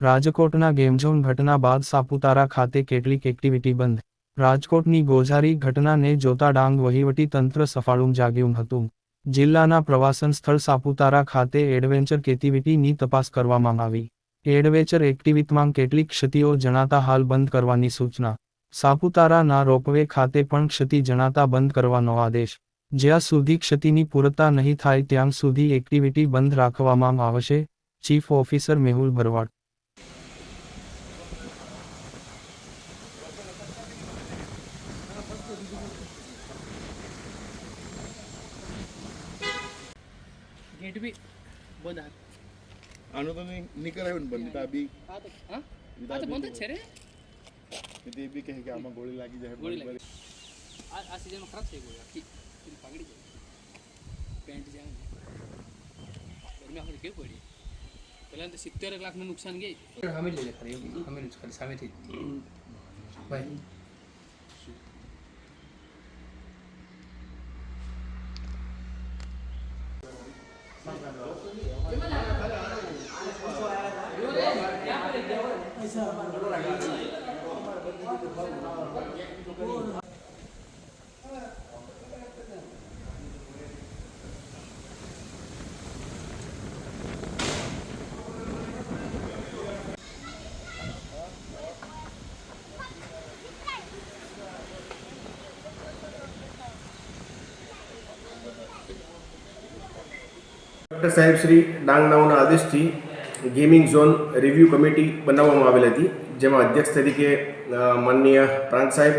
રાજકોટના ગેમઝોન ઘટના બાદ સાપુતારા ખાતે કેટલીક એક્ટિવિટી બંધ. રાજકોટની ગોઝારી ઘટનાને જોતા ડાંગ વહીવટી તંત્ર સફાળું જાગ્યું હતું. જિલ્લાના પ્રવાસન સ્થળ સાપુતારા ખાતે એડવેન્ચર એક્ટિવિટીની તપાસ કરવામાં આવી. એડવેન્ચર એક્ટિવિટીમાં કેટલીક ક્ષતિઓ જણાતા હાલ બંધ કરવાની સૂચના. સાપુતારાના રોપવે ખાતે પણ ક્ષતિ જણાતા બંધ કરવાનો આદેશ. જ્યાં સુધી ક્ષતિની પૂરતા નહીં થાય ત્યાં સુધી એક્ટિવિટી બંધ રાખવામાં આવશે. ચીફ ઓફિસર મેહુલ ભરવાડ. गेट भी बंद है। आनो तो नहीं करायो ने बंद अभी हाँ तो बंद है रे। ते भी कहे कि आमा गोली लागी जाए गोली लगी आ सीजन में खराब થઈ ગયો આખી પકડી જાય પેન્ટ જાય ઘરમાં આપણે કેવું પડી પહેલા તો 70 લાખનું નુકસાન ગઈ અમે લઈ લે ખરી અમે ખાલી સામેથી ભાઈ ડૉક્ટર સાહેબ શ્રી ડાંગનાઓના આદેશથી ગેમિંગ ઝોન રિવ્યૂ કમિટી બનાવવામાં આવેલ હતી, જેમાં અધ્યક્ષ તરીકે માનનીય પ્રાંત સાહેબ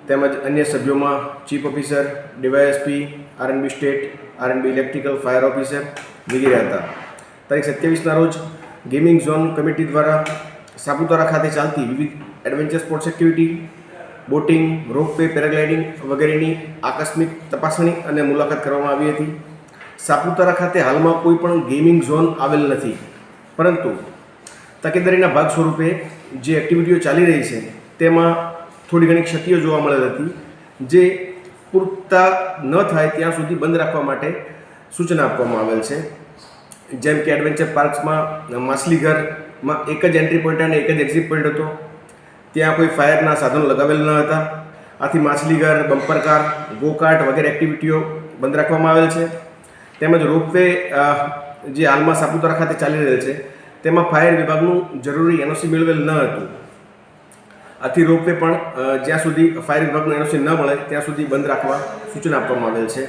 તેમજ અન્ય સભ્યોમાં chief officer, DYSP, RNB state, RNB electrical, fire officer વગેરે હતા. તારીખ 27ના રોજ ગેમિંગ ઝોન કમિટી દ્વારા સાપુતારા ખાતે ચાલતી વિવિધ adventure sports activity, boating, ropeway, paragliding વગેરેની આકસ્મિક તપાસણી અને મુલાકાત કરવામાં આવી હતી. સાપુતારા ખાતે હાલમાં કોઈ પણ ગેમિંગ ઝોન આવેલ નથી, પરંતુ તકેદારીના ભાગ સ્વરૂપે જે એક્ટિવિટીઓ ચાલી રહી છે તેમાં થોડી ઘણી ક્ષતિઓ જોવા મળેલ હતી, જે પૂરતા ન થાય ત્યાં સુધી બંધ રાખવા માટે સૂચના આપવામાં આવેલ છે. જેમ કે એડવેન્ચર પાર્ક્સમાં માછલીઘરમાં એક જ એન્ટ્રી પોઈન્ટ અને એક જ એક્ઝિટ પોઈન્ટ હતો, ત્યાં કોઈ ફાયરના સાધનો લગાવેલ ન હતા. આથી માછલીઘર, બમ્પર કાર, ગોકાર્ટ વગેરે એક્ટિવિટીઓ બંધ રાખવામાં આવેલ છે. તેમજ રોપવે જે હાલમાં સાપુતારા ખાતે ચાલી રહેલ છે તેમાં ફાયર વિભાગનું જરૂરી એનઓસી મેળવેલ ન હતું. આથી રોપવે પણ જ્યાં સુધી ફાયર વિભાગનું એનઓસી ન મળે ત્યાં સુધી બંધ રાખવા સૂચના આપવામાં આવેલ છે.